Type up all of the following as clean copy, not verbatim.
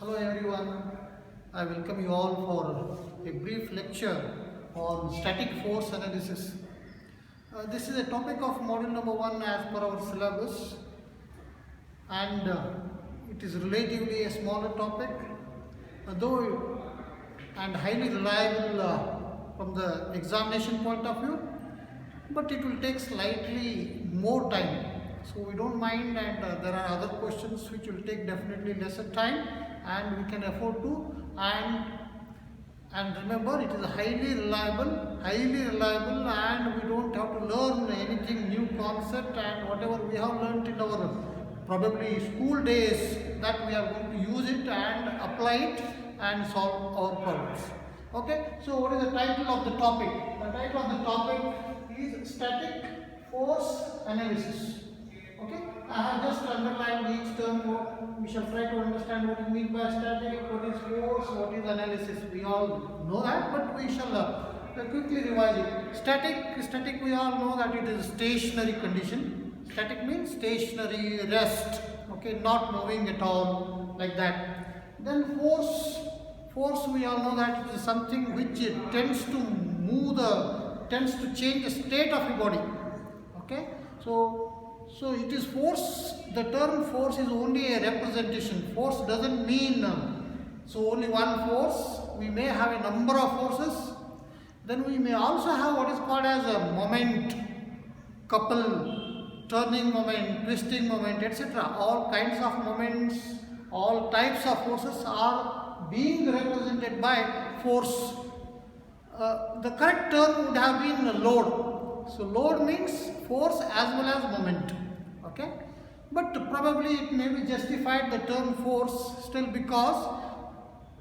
Hello everyone, I welcome you all for a brief lecture on static force analysis. This is a topic of module number 1 as per our syllabus, and it is relatively a smaller topic, though and highly reliable from the examination point of view, but it will take slightly more time. So we don't mind, and there are other questions which will take definitely lesser time and we can afford to, and remember, it is highly reliable, and we don't have to learn anything new concept, and whatever we have learnt in our probably school days, that we are going to use it and apply it and solve our problems. Okay, so what is the title of the topic? The title of the topic is static force analysis. Okay, I have just underlined each term. We shall try to understand what is meant by static, what is force, what is analysis. We all know that, but we shall quickly revise it. Static, we all know that it is a stationary condition. Static means stationary, rest. Okay, not moving at all, like that. Then force we all know that it is something which tends to change the state of a body. Okay, so it is force. The term force is only a representation. Force doesn't mean so only one force. We may have a number of forces. Then we may also have what is called as a moment, couple, turning moment, twisting moment, etc. All kinds of moments, all types of forces are being represented by force. The correct term would have been load. So load means force as well as moment. Okay, but probably it may be justified, the term force, still, because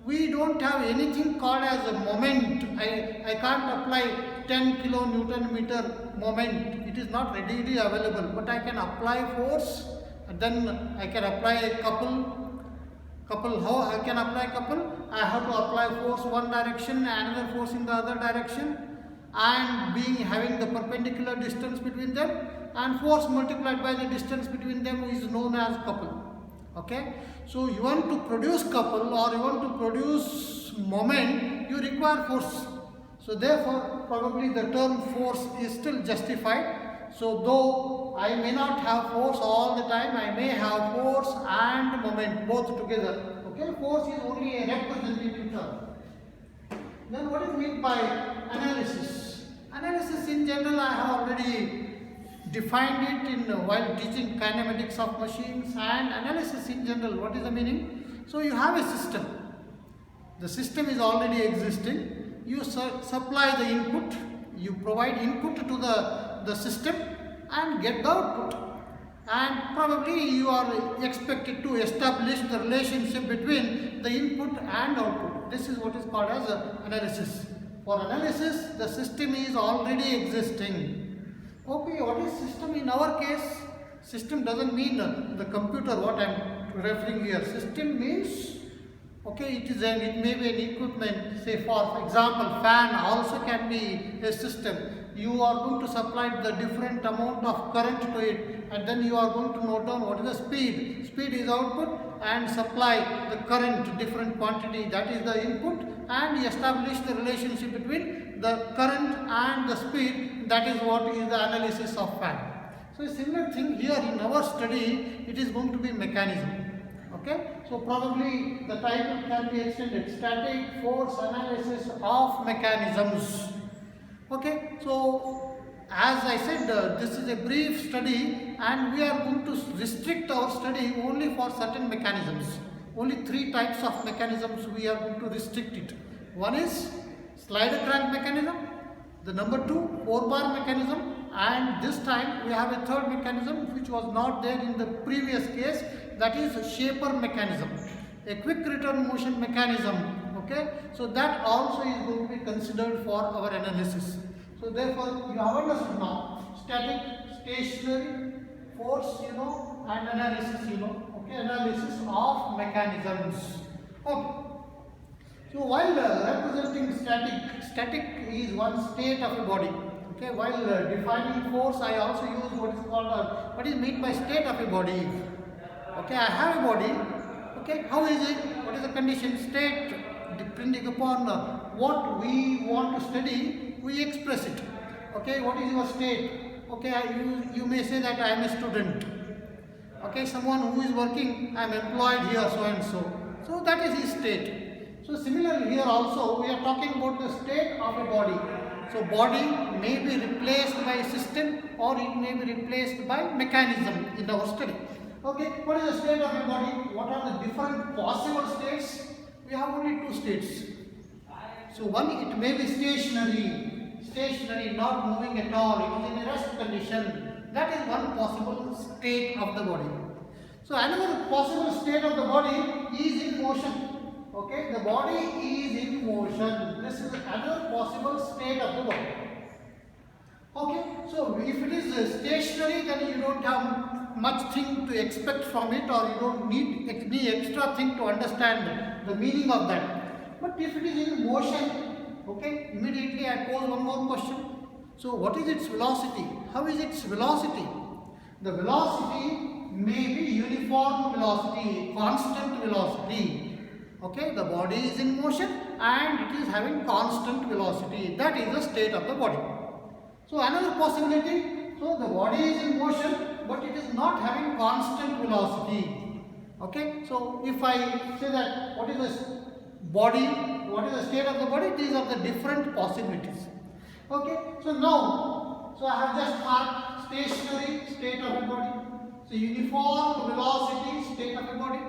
we don't have anything called as a moment. I can't apply 10 kilonewton meter moment. It is not readily available, but I can apply force, and then I can apply a couple. How I can apply couple? I have to apply force one direction, another force in the other direction, and having the perpendicular distance between them, and force multiplied by the distance between them is known as couple. Okay, so you want to produce couple or you want to produce moment, you require force. So therefore probably the term force is still justified. So though I may not have force all the time, I may have force and moment both together. Okay, force is only a representative term. Then what is meant by analysis? Analysis in general I have already defined it while teaching kinematics of machines. And analysis in general, what is the meaning? So you have a system. The system is already existing. You supply the input, you provide input to the system and get the output. And probably you are expected to establish the relationship between the input and output. This is what is called as analysis. For analysis, the system is already existing. Okay, what is system in our case? System doesn't mean the computer, what I am referring here. System means, okay, it may be an equipment. Say for example, fan also can be a system. You are going to supply the different amount of current to it, and then you are going to note down what is the speed. Speed is output, and supply the current different quantity, that is the input, and establish the relationship between the current and the speed. That is what is the analysis of fan. So a similar thing here in our study, it is going to be mechanism. Okay, so probably the title can be extended: static force analysis of mechanisms. Okay, so as I said, this is a brief study, and we are going to restrict our study only for certain mechanisms. Only 3 types of mechanisms we are going to restrict it. One is slider crank mechanism, the number 2 4-bar mechanism, and this time we have a third mechanism which was not there in the previous case, that is shaper mechanism, a quick return motion mechanism. Okay, so that also is going to be considered for our analysis. So therefore you have understood now static, stationary, force, and analysis, okay, analysis of mechanisms. Okay. So while representing static is one state of a body. Okay, while defining force, I also use what is called what is meant by state of a body. Okay, I have a body. Okay, how is it? what is the condition? State. Depending upon what we want to study, we express it. Okay, what is your state? Okay, you may say that I am a student. Okay, someone who is working, I am employed here, so and so. So that is his state. So similarly here also we are talking about the state of a body. So body may be replaced by a system or it may be replaced by mechanism in our study. Okay, what is the state of a body? What are the different possible states? We have only two states. So one, it may be stationary, not moving at all, it is in a rest condition. That is one possible state of the body. So another possible state of the body is in motion. Okay, the body is in motion. This is another possible state of the body. Okay, so if it is stationary, then you don't have much thing to expect from it, or you don't need any extra thing to understand the meaning of that. But if it is in motion, okay, immediately I pose one more question. So what is its velocity? How is its velocity? The velocity may be uniform velocity, constant velocity. Okay, the body is in motion and it is having constant velocity. That is the state of the body. So another possibility, so the body is in motion but it is not having constant velocity. Okay, so if I say that what is the body, what is the state of the body, these are the different possibilities. Okay, so now, so I have just marked stationary state of a body, so uniform velocity state of a body,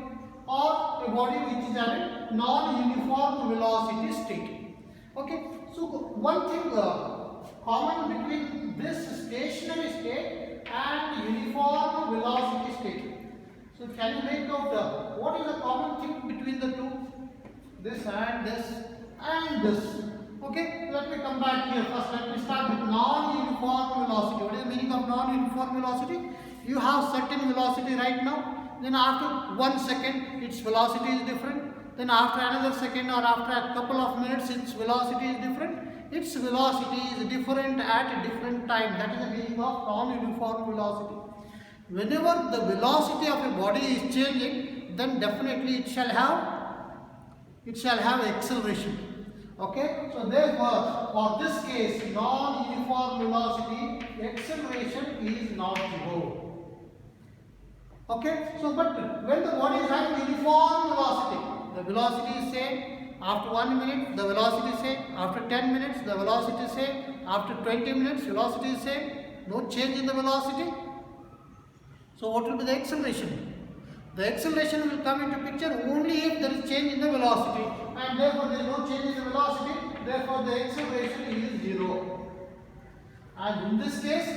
or a body which is having non-uniform velocity state. Okay, so one thing common between this stationary state and uniform velocity state. So can you make out what is the common thing between the two? This and this and this. Okay, let me come back here first. Let me start with non-uniform velocity. What is the meaning of non-uniform velocity? You have certain velocity right now. Then after 1 second, its velocity is different. Then after another second or after a couple of minutes, its velocity is different. Its velocity is different at a different time. That is the meaning of non-uniform velocity. Whenever the velocity of a body is changing, then definitely it shall have acceleration. Okay, so therefore, for this case, non-uniform velocity, acceleration is not zero. Okay, so but when the body is having uniform velocity, the velocity is same. After 1 minute, the velocity is same. After 10 minutes, the velocity is same. After 20 minutes, velocity is same. No change in the velocity. So what will be the acceleration? The acceleration will come into picture only if there is change in the velocity, and therefore there is no change in the velocity, therefore the acceleration is zero. And in this case,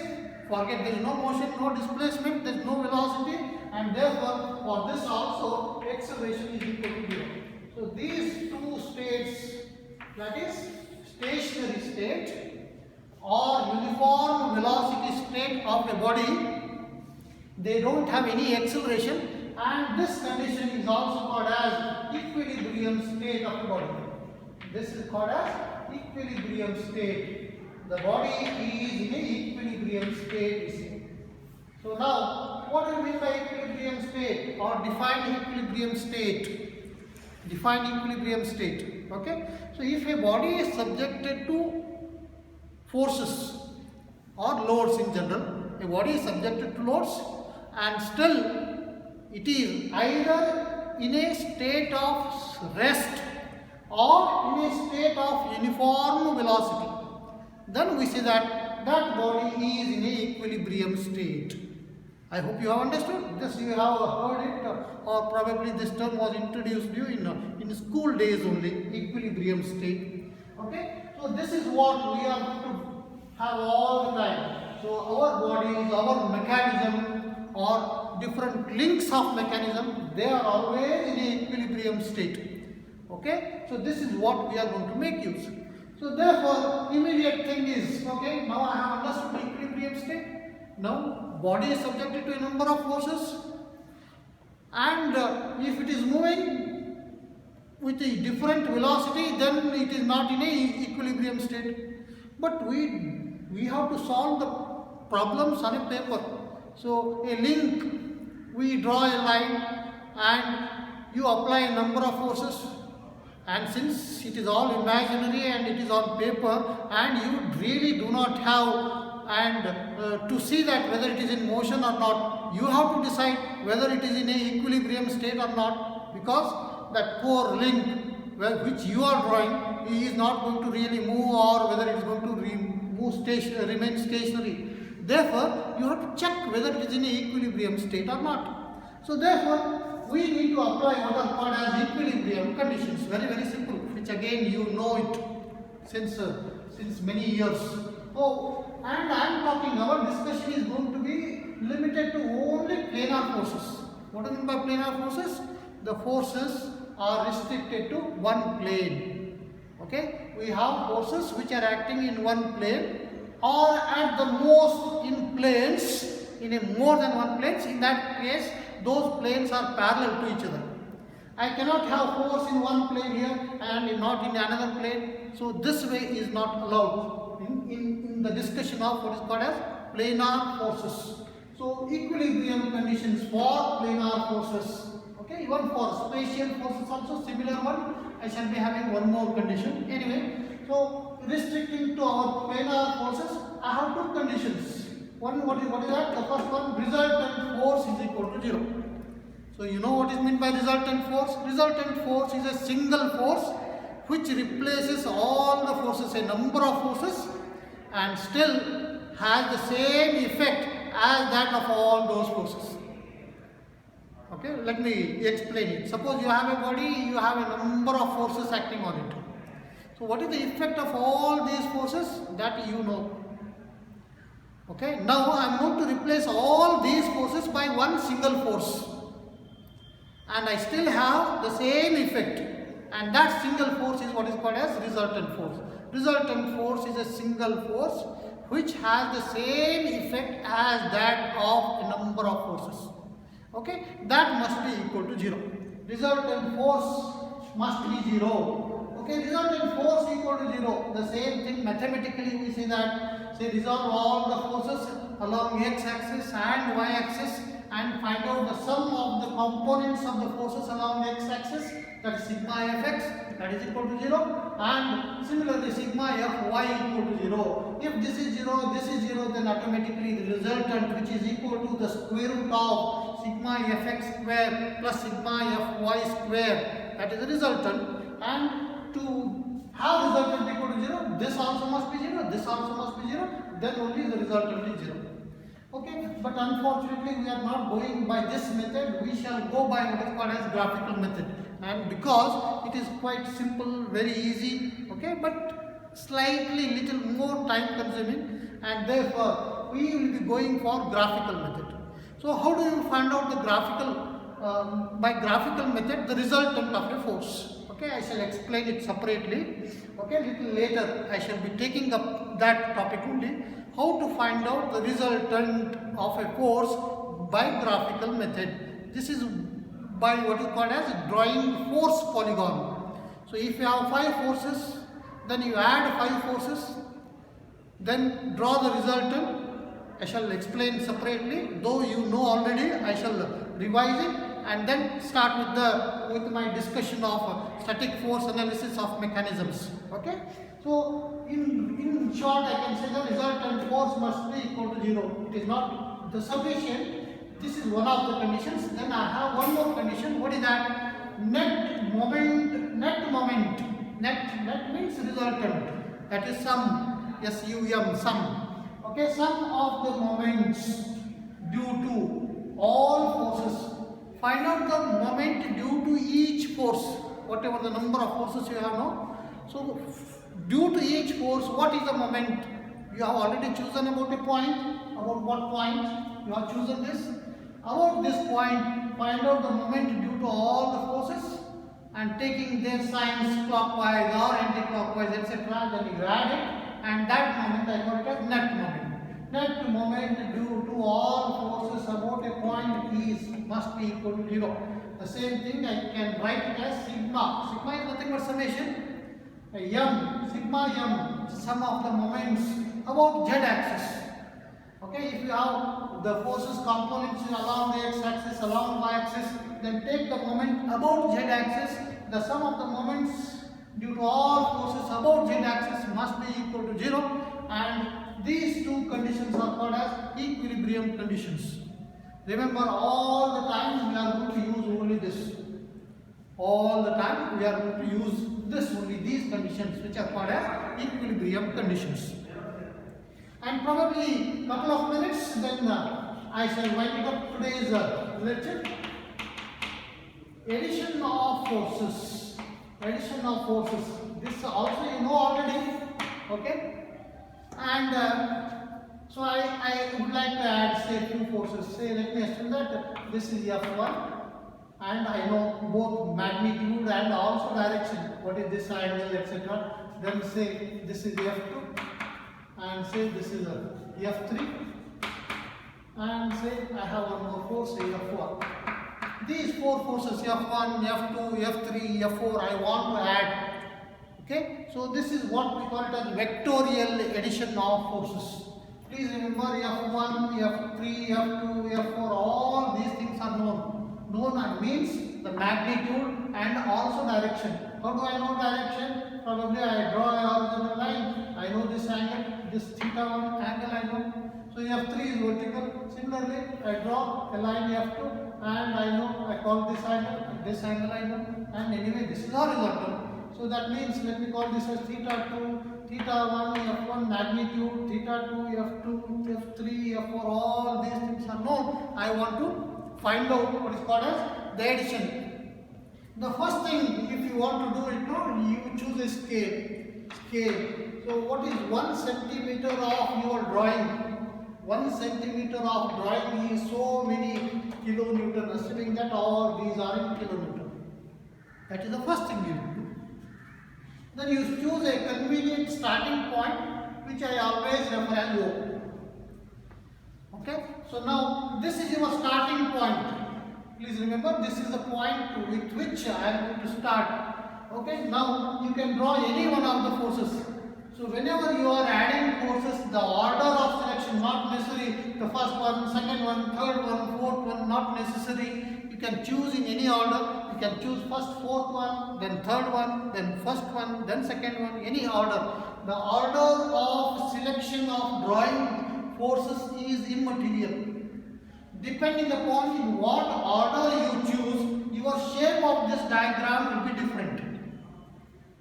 forget there is no motion, no displacement, there is no velocity, and therefore for this also acceleration is equal to zero. So these two states, that is stationary state or uniform velocity state of a body, they don't have any acceleration. And this condition is also called as equilibrium state of the body. This is called as equilibrium state. The body is in an equilibrium state. So now, what do you mean by equilibrium state or define equilibrium state? Define equilibrium state. Okay. So if a body is subjected to forces or loads in general, a body is subjected to loads and still it is either in a state of rest or in a state of uniform velocity, then we say that that body is in a equilibrium state. I hope you have understood. This you have heard it, or probably this term was introduced to you in school days only, equilibrium state. Okay, so this is what we are going to have all the time. So our bodies, our mechanism, or different links of mechanism, they are always in an equilibrium state. Okay, so this is what we are going to make use. So therefore, immediate thing is, okay, now I have understood equilibrium state. Now body is subjected to a number of forces, and if it is moving with a different velocity, then it is not in a equilibrium state. But we have to solve the problems on a paper. So a link, we draw a line, and you apply a number of forces, and since it is all imaginary and it is on paper and you really do not have to see that whether it is in motion or not, you have to decide whether it is in a equilibrium state or not, because that poor link which you are drawing is not going to really move, or whether it is going to remain stationary. Therefore, you have to check whether it is in a equilibrium state or not. So therefore, we need to apply what are called as equilibrium conditions. Very, very simple, which again you know it since many years. Oh, and I am talking, our discussion is going to be limited to only planar forces. What do you mean by planar forces? The forces are restricted to one plane. Okay, we have forces which are acting in one plane, or at the most in planes, in a more than one planes. In that case, those planes are parallel to each other. I cannot have force in one plane here and not in another plane. So this way is not allowed in the discussion of what is called as planar forces. So equilibrium conditions for planar forces. Okay, even for spatial forces also similar one. I shall be having one more condition. Anyway, so restricting to our planar forces, I have two conditions. One, what is that? The first one, resultant force is equal to 0. So you know what is meant by resultant force? Resultant force is a single force which replaces all the forces, a number of forces, and still has the same effect as that of all those forces. Okay, let me explain it. Suppose you have a body, you have a number of forces acting on it. So what is the effect of all these forces? That you know. Okay, now I am going to replace all these forces by one single force, and I still have the same effect, and that single force is what is called as resultant force. Resultant force is a single force which has the same effect as that of a number of forces. Okay, that must be equal to 0. Resultant force must be 0. Okay, resultant force equal to 0. The same thing mathematically we say that, say resolve all the forces along x-axis and y-axis and find out the sum of the components of the forces along the x-axis, that is sigma fx, that is equal to 0, and similarly sigma fy equal to 0. If this is 0, this is 0, then automatically the resultant, which is equal to the square root of sigma fx square plus sigma fy square, that is the resultant. And to have resultant equal to 0, this also must be 0, this also must be 0, then only the resultant is 0. Okay, but unfortunately we are not going by this method. We shall go by what is called as graphical method, and because it is quite simple, very easy, okay, but slightly little more time consuming, and therefore we will be going for graphical method. So how do you find out the by graphical method the resultant of a force? Okay, I shall explain it separately. Okay, little later I shall be taking up that topic only. How to find out the resultant of a force by graphical method. This is by what is called as drawing force polygon. So if you have 5 forces, then you add 5 forces, then draw the resultant. I shall explain separately, though you know already. I shall revise it and then start with my discussion of static force analysis of mechanisms. Okay, so in short I can say the resultant force must be equal to 0. It is not the sufficient. This is one of the conditions. Then I have one more condition. What is that? Net means resultant, that is sum, SUM, sum. Okay, sum of the moments due to all forces. Find out the moment due to each force, whatever the number of forces you have now. So due to each force, what is the moment? You have already chosen about a point. About what point? You have chosen this. About this point, find out the moment due to all the forces and taking their signs clockwise or anti-clockwise, etc. Then you add it, and that moment I call it as net moment. Net moment due to all forces about a point must be equal to 0. The same thing I can write it as sigma. Sigma is nothing but summation. Sigma m, sum of the moments about z axis. Okay. Okay, if you have the forces components along the x-axis, along y-axis, then take the moment about z-axis. The sum of the moments due to all forces about z-axis must be equal to 0, and these two conditions are called as equilibrium conditions. Remember, all the time we are going to use only this. All the time we are going to use this only, these conditions which are called as equilibrium conditions. And probably couple of minutes, then I shall wind up today's lecture. Addition of forces. Addition of forces. This also you know already. Okay. And so I would like to add say few forces. Say let me assume that this is F1, and I know both magnitude and also direction. What is this angle, etc. Then say this is F2. And say this is a F3, and say I have one more force, say F4. These four forces F1, F2, F3, F4 I want to add. Okay, so this is what we call it as vectorial addition of forces. Please remember F1, F3, F2, F4, all these things are known. Known means the magnitude and also direction. How do I know direction? Probably I draw a horizontal line. I know this angle, this theta1 angle I know. So F3 is vertical. Similarly, I draw a line F2 and I know, I call this angle I know. And anyway, this is horizontal. So that means let me call this as theta2, theta1, F1 magnitude, theta2, F2, F3, F4, all these things are known. I want to find out what is called as the addition. The first thing, if you want to do it now, you choose a scale. So what is 1 centimeter of your drawing? 1 centimeter of drawing is so many kilonewton, assuming that all these are in kilonewton. That is the first thing you do. Then you choose a convenient starting point, which I always refer as O. Okay? So now this is your starting point. Please remember, this is the point with which I am going to start. Okay, now you can draw any one of the forces. So whenever you are adding forces, the order of selection, not necessary, the first one, second one, third one, fourth one, not necessary. You can choose in any order. You can choose first, fourth one, then third one, then first one, then second one, any order. The order of selection of drawing forces is immaterial. Depending upon in what order you choose, your shape of this diagram will be different.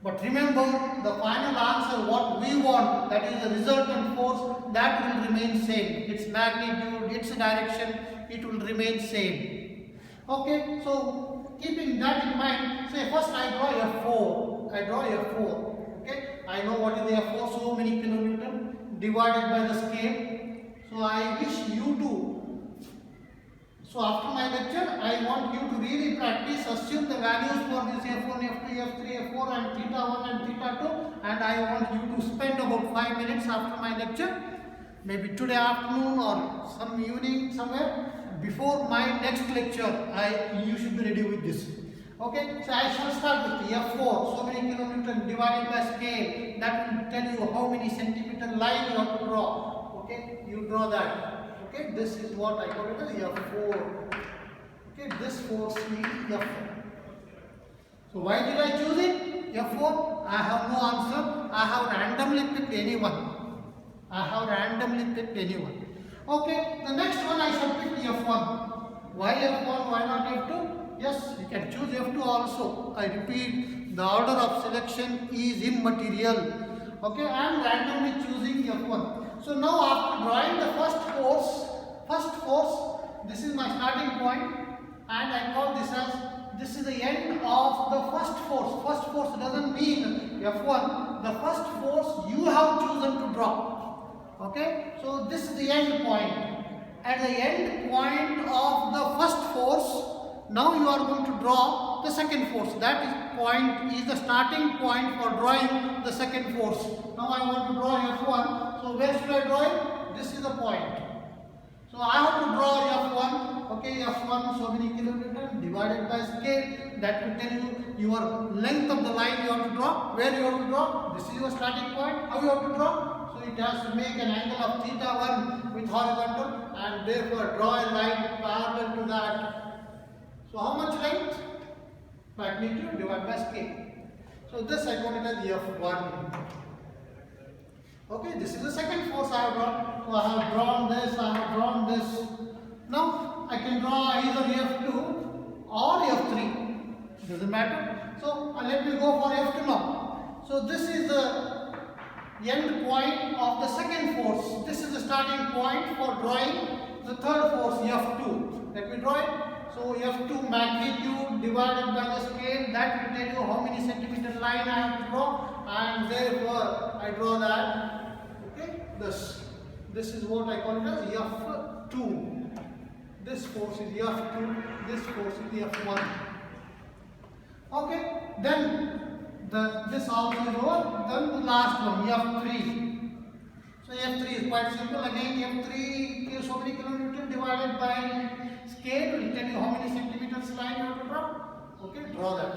But remember, the final answer, what we want, that is the resultant force, that will remain same. Its magnitude, its direction, it will remain same. Okay, so keeping that in mind, say first I draw F4. Okay, I know what is the F4, so many kilonewton divided by the scale. So I wish you to. So after my lecture, I want you to really practice, assume the values for this F1, F2, F3, F4 and theta1 and theta2, and I want you to spend about 5 minutes after my lecture, maybe today afternoon or some evening somewhere, before my next lecture, you should be ready with this. Okay, so I shall start with the F4, so many kilonewton divided by scale, that will tell you how many centimeter line you have to draw. Okay, you draw that. Okay, this is what I call it as F4. Okay, this force is F4. So why did I choose it? F4? I have no answer. I have randomly picked anyone. Okay, the next one I shall pick F1. Why F1? Why not F2? Yes, you can choose F2 also. I repeat, the order of selection is immaterial. Okay, I am randomly choosing F1. So now after drawing the first force, this is my starting point, and I call this is the end of the first force. First force doesn't mean F1, the first force you have chosen to draw. Okay, so this is the end point. At the end point of the first force, now you are going to draw the second force. That point is the starting point for drawing the second force. Now I want to draw F1. So where should I draw it? This is the point. So I have to draw F1, okay, F1 so many kilonewton divided by scale. That will tell you your length of the line you have to draw, where you have to draw. This is your starting point, how you have to draw. So it has to make an angle of θ1 with horizontal, and therefore draw a line parallel to that. So how much length? Magnitude divided by scale. So this I call it as F1. Okay, this is the second force I have drawn. So I have drawn this, I have drawn this. Now I can draw either F2 or F3. Doesn't matter. So let me go for F2 now. So this is the end point of the second force. This is the starting point for drawing the third force, F2. Let me draw it. So F2 magnitude divided by the scale, that will tell you how many centimeter line I have to draw, and therefore I draw that. Okay, this is what I call it as F2. This force is F2, this force is F1. Okay, then this also is over. Then the last one, F3. So F3 is quite simple. Again, F3 is so many kilonewton divided by scale. Will tell you how many centimeters line you have to draw. Okay, draw that.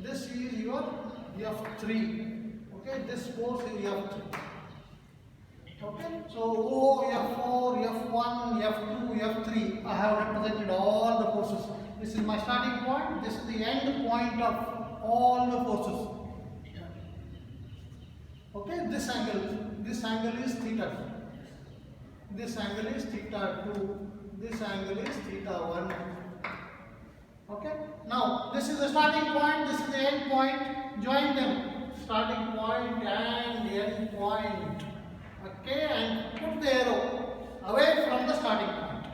This is your F3. Okay, this force is F3. Okay, so O, F4, F1, F2, F3. I have represented all the forces. This is my starting point. This is the end point of all the forces. Okay, this angle is theta. This angle is θ2. This angle is θ1. Okay. Now this is the starting point. This is the end point. Join them. Starting point and end point. Okay, and put the arrow away from the starting point.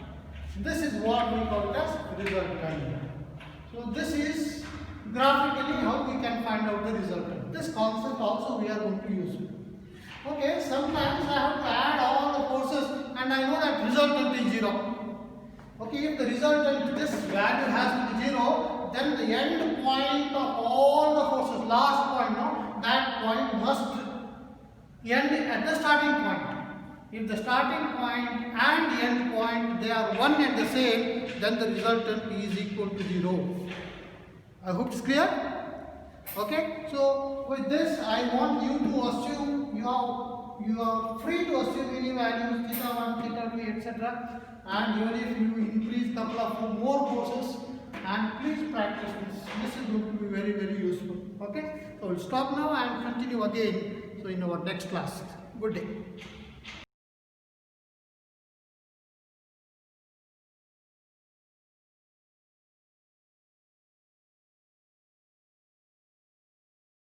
This is what we call it as resultant. So this is graphically how we can find out the resultant. This concept also we are going to use. Okay, sometimes I have to add all the forces and I know that resultant is 0. Okay, if the resultant, this value has to be 0, then the end point of all the forces, last point, no, that point must end at the starting point. If the starting point and the end point, they are one and the same, then the resultant is equal to 0. I hope it's clear. Okay, so with this I want you to assume you are free to assume any values θ1, θ2, etc. And even if you increase couple of more forces, and please practice this. This is going to be very, very useful. Okay, so we'll stop now and continue again. So in our next class. Good day.